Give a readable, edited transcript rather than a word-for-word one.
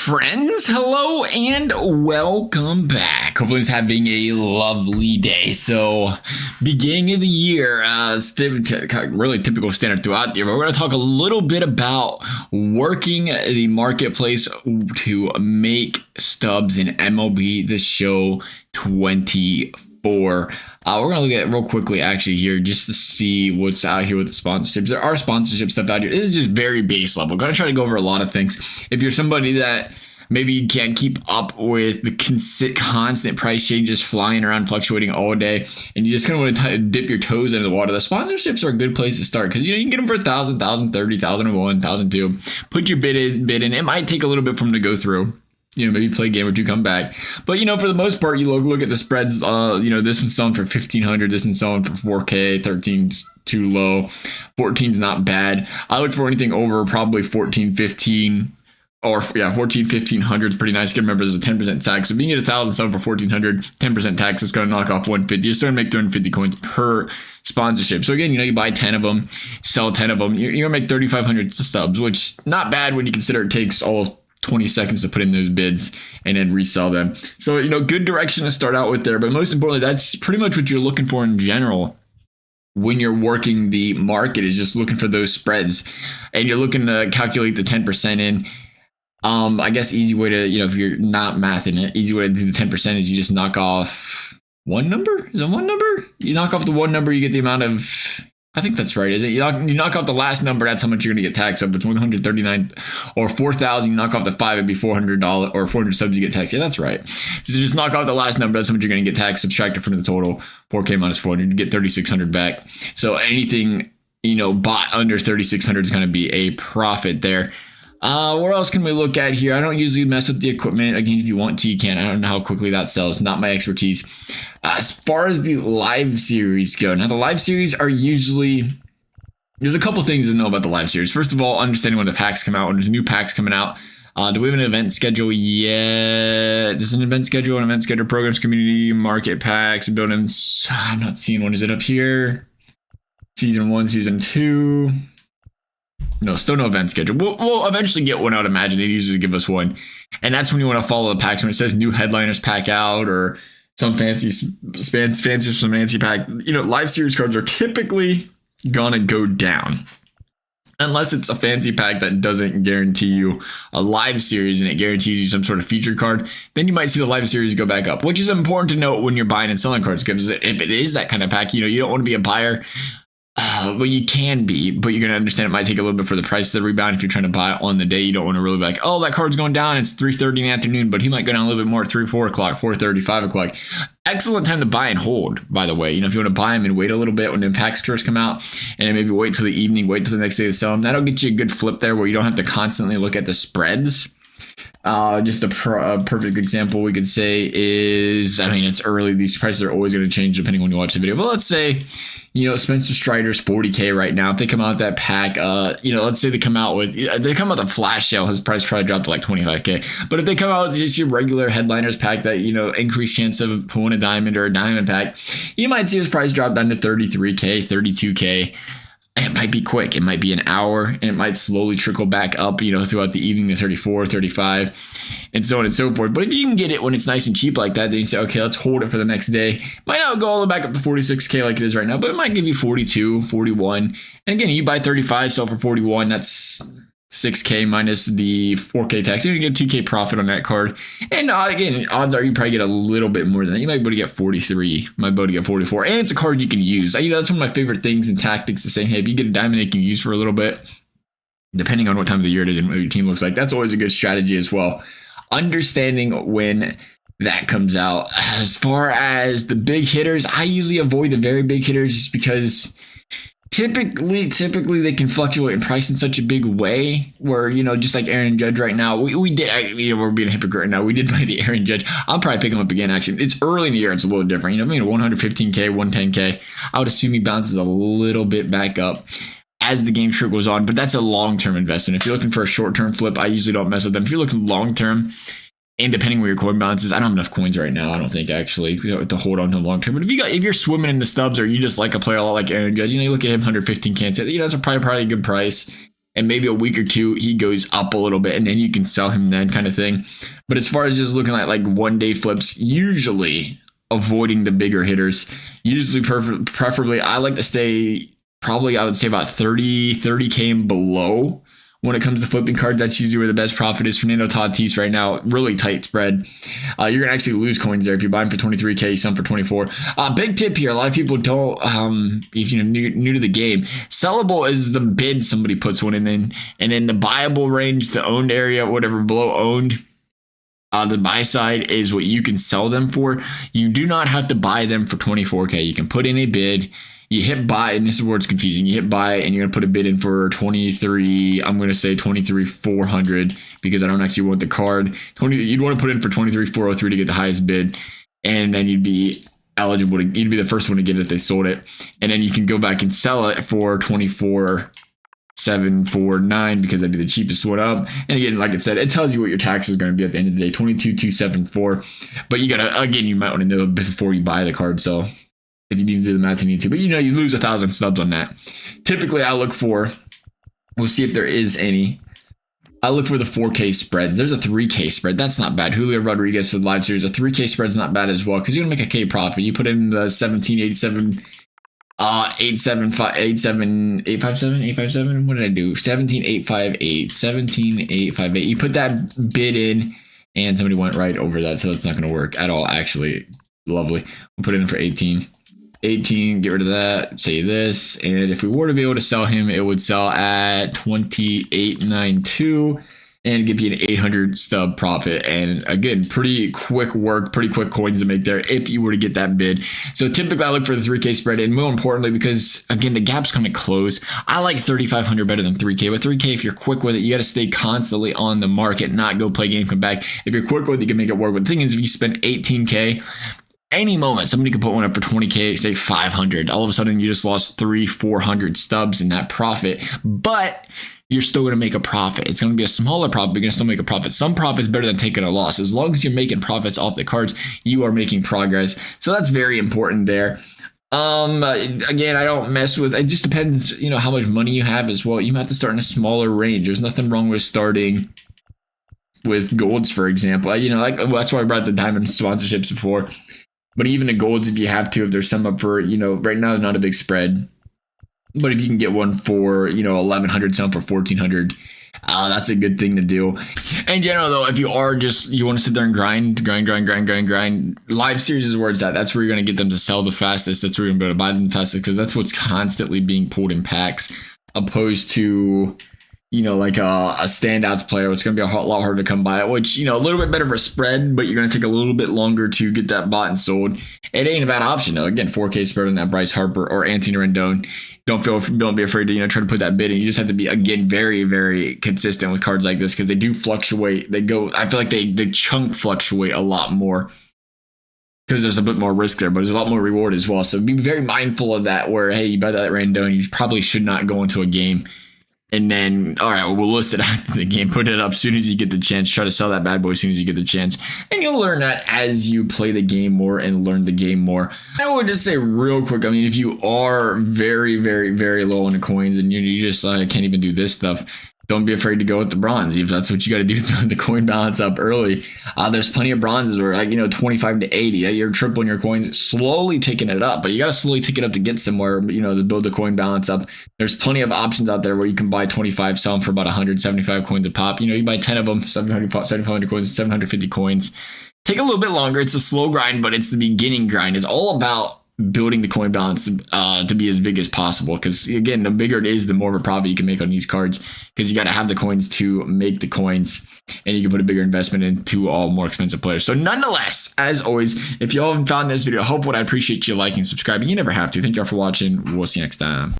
friends, hello and welcome back. Hopefully it's having a lovely day. So beginning of the year, really typical standard throughout the year, but we're going to talk a little bit about working the marketplace to make stubs in MLB The Show 24. We're going to look at it real quickly actually here just to see what's out here with the sponsorships. There are sponsorship stuff out here. This is just very base level. Going to try to go over a lot of things. If you're somebody that maybe you can't keep up with the constant price changes flying around, fluctuating all day, and you just kind of want to dip your toes into the water, the sponsorships are a good place to start because you can get them for 1,000, 1,030, 1,001, 1,002. Put your bid in. It might take a little bit for them to go through. Maybe play a game or two, come back. But, for the most part, you look at the spreads. This one's selling for 1,500. This one's selling for 4K. 13's too low. 14's not bad. I look for anything over probably 14, 15. Or, 14, 1,500 is pretty nice. You can remember there's a 10% tax. So if you can get 1,000 selling for 1,400, 10% tax is going to knock off 150. You're starting to make 350 coins per sponsorship. So again, you buy 10 of them, sell 10 of them. You're going to make 3,500 stubs, which not bad when you consider it takes all of 20 seconds to put in those bids and then resell them. So, good direction to start out with there. But most importantly, that's pretty much what you're looking for in general when you're working the market, is just looking for those spreads. And you're looking to calculate the 10% in. I guess easy way to, if you're not mathing it, easy way to do the 10% is you just knock off one number. Is it one number? You knock off the one number, you get the amount of, I think that's right. Is it? You knock off the last number, that's how much you're going to get taxed. So if it's 139 or 4,000, you knock off the 5, it'd be $400 or 400 subs you get taxed. Yeah, that's right. So just knock off the last number, that's how much you're going to get taxed, subtract it from the total, 4K minus 400, you get 3,600 back. So anything, bought under 3,600 is going to be a profit there. What else can we look at here? I don't usually mess with the equipment. Again, if you want to, you can. I don't know how quickly that sells. Not my expertise. As far as the live series go, now the live series are usually, there's a couple things to know about the live series. First of all, understanding when the packs come out, when there's new packs coming out. Do we have an event schedule yet? This is an event schedule, programs, community, market packs, buildings. I'm not seeing one. Is it up here? Season 1, Season 2. No, still no event schedule. We'll eventually get one, I would imagine. They usually give us one. And that's when you want to follow the packs. When it says new headliners pack out or some fancy pack. Live series cards are typically going to go down. Unless it's a fancy pack that doesn't guarantee you a live series and it guarantees you some sort of featured card, then you might see the live series go back up, which is important to note when you're buying and selling cards. Because if it is that kind of pack, you don't want to be a buyer. Well, you can be, but you're going to understand it might take a little bit for the price to rebound. If you're trying to buy it on the day, you don't want to really be like, oh, that card's going down. It's 3:30 in the afternoon, but he might go down a little bit more at 3, 4 o'clock, 4:30, 5 o'clock. Excellent time to buy and hold, by the way. If you want to buy them and wait a little bit when the packs first come out, and then maybe wait till the evening, wait till the next day to sell them. That'll get you a good flip there where you don't have to constantly look at the spreads. Just a perfect example we could say is, it's early. These prices are always going to change depending on when you watch the video. But let's say, Spencer Strider's 40K right now. If they come out with that pack, let's say they come out with the flash sale, his price probably dropped to like 25K. But if they come out with just your regular headliners pack that, increased chance of pulling a diamond or a diamond pack, you might see his price drop down to 33K, 32K. It might be quick. It might be an hour, and it might slowly trickle back up, throughout the evening to 34, 35, and so on and so forth. But if you can get it when it's nice and cheap like that, then you say, okay, let's hold it for the next day. Might not go all the way back up to 46K like it is right now, but it might give you 42, 41. And again, you buy 35, sell for 41. That's 6K minus the 4K tax. You're going to get 2K profit on that card. And again, odds are you probably get a little bit more than that. You might be able to get 43, might be able to get 44. And it's a card you can use. That's one of my favorite things and tactics to say, hey, if you get a diamond you can use for a little bit, depending on what time of the year it is and what your team looks like, that's always a good strategy as well. Understanding when that comes out. As far as the big hitters, I usually avoid the very big hitters just because Typically they can fluctuate in price in such a big way where, just like Aaron Judge right now, we did, we're being a hypocrite right now. We did buy the Aaron Judge. I'll probably pick him up again, actually. It's early in the year. It's a little different. 115K, 110K. I would assume he bounces a little bit back up as the game trickles on, but that's a long-term investment. If you're looking for a short-term flip, I usually don't mess with them. If you're looking long-term, and depending where your coin balance is, I don't have enough coins right now, I don't think, actually, to hold on to long term. But if you're swimming in the stubs, or you just like a player a lot like Aaron Judge, you look at him, 115 can't say, that's probably a good price. and maybe a week or two he goes up a little bit, and then you can sell him then, kind of thing. But as far as just looking at like 1-day flips, usually avoiding the bigger hitters. Usually preferably I like to stay probably, I would say, about 30K and below when it comes to flipping cards. That's usually where the best profit is. Fernando Tatis right now, really tight spread. You're going to actually lose coins there if you buy them for 23K, some for 24. Big tip here, a lot of people don't, if you're new to the game, sellable is the bid somebody puts one in, and in the buyable range, the owned area, whatever below owned, the buy side is what you can sell them for. You do not have to buy them for 24K. You can put in a bid. You hit buy, and this is where it's confusing. You hit buy, and you're going to put a bid in for 23, I'm going to say 23,400 because I don't actually want the card. You'd want to put in for 23,403 to get the highest bid, and then you'd be eligible you'd be the first one to get it if they sold it. And then you can go back and sell it for 24,749 because that'd be the cheapest one up. And again, like I said, it tells you what your tax is going to be at the end of the day, 22,274. But you gotta, again, you might want to know before you buy the card. So if you need to do the math, you need to. But you lose 1,000 stubs on that. Typically, I look for, we'll see if there is any. I look for the 4K spreads. There's a 3K spread. That's not bad. Julio Rodriguez for the live series. A 3K spread's not bad as well because you're going to make a K profit. You put in the 1787, 857. What did I do? 17858, 17858. You put that bid in, and somebody went right over that, so that's not going to work at all. Actually, lovely. We'll put it in for 18. 18, get rid of that, say this, and if we were to be able to sell him, it would sell at 2892 and give you an 800 stub profit. And again, pretty quick work, pretty quick coins to make there if you were to get that bid. So typically I look for the 3K spread, and more importantly, because again, the gap's going to close. I like 3,500 better than 3K, but 3K, if you're quick with it, you got to stay constantly on the market, not go play game, come back. If you're quick with it, you can make it work. But the thing is, if you spend 18K, any moment somebody could put one up for 20K, say 500, all of a sudden you just lost 300-400 stubs in that profit, but you're still going to make a profit. It's going to be a smaller profit, but you're going to still make a profit. Some profit's better than taking a loss. As long as you're making profits off the cards, you are making progress. So that's very important there. Again, I don't mess with, it just depends, how much money you have as well. You have to start in a smaller range. There's nothing wrong with starting with golds, for example. That's why I brought the diamond sponsorships before. But even the golds, if you have to, if there's some up for, right now, not a big spread. But if you can get one for, 1,100, some for 1,400, that's a good thing to do. In general, though, if you are you want to sit there and grind, live series is where it's at. That's where you're going to get them to sell the fastest. That's where you're going to be able to buy them the fastest, because that's what's constantly being pulled in packs, opposed to, like a standouts player. It's going to be a lot harder to come by it, which, a little bit better for spread, but you're going to take a little bit longer to get that bought and sold. It ain't a bad option, though. Again, 4K spread on that Bryce Harper or Anthony Rendon. Don't be afraid to, try to put that bid in. You just have to be, again, very, very consistent with cards like this, because they do fluctuate. I feel like they chunk fluctuate a lot more, because there's a bit more risk there, but there's a lot more reward as well. So be very mindful of that, where, hey, you buy that Rendon, you probably should not go into a game and then, all right, we'll list it after the game, put it up as soon as you get the chance, try to sell that bad boy as soon as you get the chance. And you'll learn that as you play the game more and learn the game more. I would just say real quick, if you are very, very, very low on the coins and you just can't even do this stuff, don't be afraid to go with the bronze. If that's what you got to do to build the coin balance up early. There's plenty of bronzes where 25 to 80. You're tripling your coins, slowly ticking it up, but you got to slowly tick it up to get somewhere, to build the coin balance up. There's plenty of options out there where you can buy 25, sell them for about 175 coins a pop. You buy 10 of them, 7,500 coins, 750 coins. Take a little bit longer. It's a slow grind, but it's the beginning grind. It's all about building the coin balance to be as big as possible, because again, the bigger it is, the more of a profit you can make on these cards, because you got to have the coins to make the coins, and you can put a bigger investment into all more expensive players. So nonetheless, as always, if you all found this video helpful, I appreciate you liking, subscribing. You never have to. Thank you all for watching. We'll see you next time.